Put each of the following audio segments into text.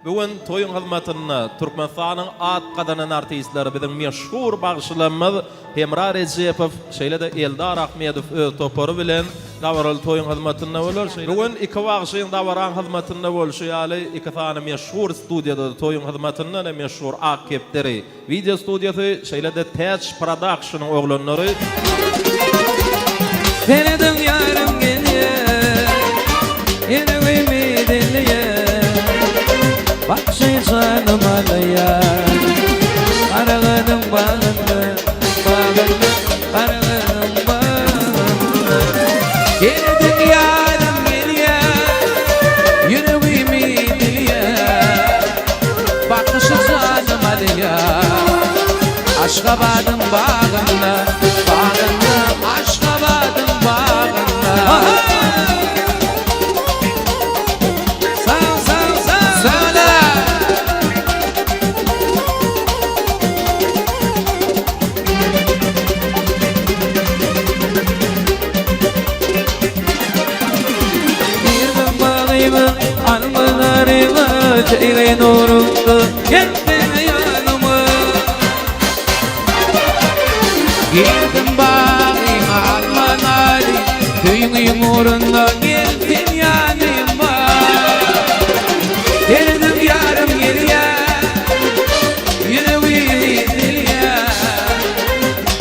Bugün toyun hizmetine Türkmenistan'ın at kadanan artistleri bizim meşhur bağışlanmaz Hemra Recepov şeýle de Eldar Ahmedov öz toporu bilen dawaral toyun hizmetine bolar. Bugün iki bağışyň dawaran hizmetine bolşy ýaly iki tane meşhur studiýada toyun hizmetine de meşhur akepleri video studiýasy şeýle de Touch Production'ın oglanlary. Benedim yarım gelýär, ýene dinleýär. Bak şey canım alaya, arağının bağında, bağında, arağının bağında. Geldim yarım gelýär, yüreğimi dilýär. Bak şey canım alaya, Aşgabat'ın bağında, bağında, Aşgabat'ın bağında. Almalarıma çeyle nurumda geldi yanıma. Girdim bağıma almaları düğün uğrunda geldin yanıma. Geldim yarım gelýär, yüreğimi dilýär.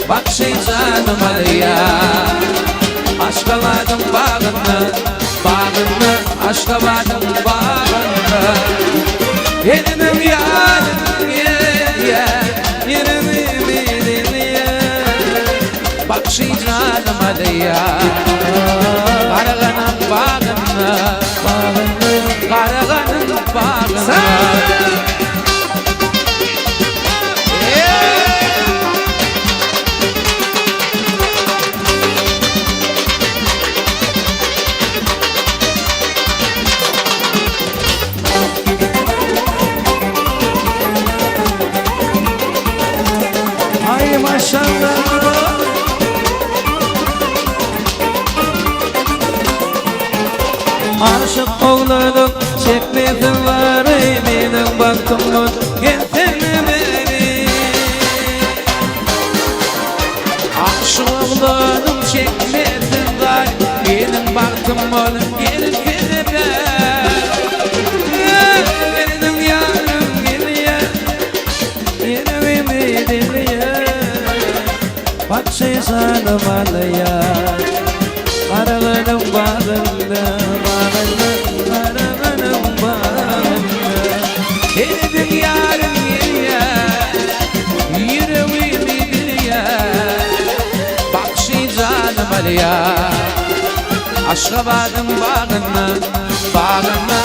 Bak şey canım alýar, Aşgabat'ın bağında, bağında, Aşgabat'ın bağında. Elimim yarım gelýär, yüreğimi dilýär. Bak şey canım alýar, Karaganyň bağında, bağında, Karaganyň bağında. Aşık oğlanım çekmedim var benim baktımın getirme beni. Aşık oğlanım çekmedim var benim baktımın getirme beni. Benim yarım gelýär, yüreğimi dilýär. Bak şey canım alýar, arağının bağında, bağında, arağının bağında. Geldim yarım gelýär, yüreğimi dilýär. Bak şey canım alýar, Aşgabat'ın bağında, bağında,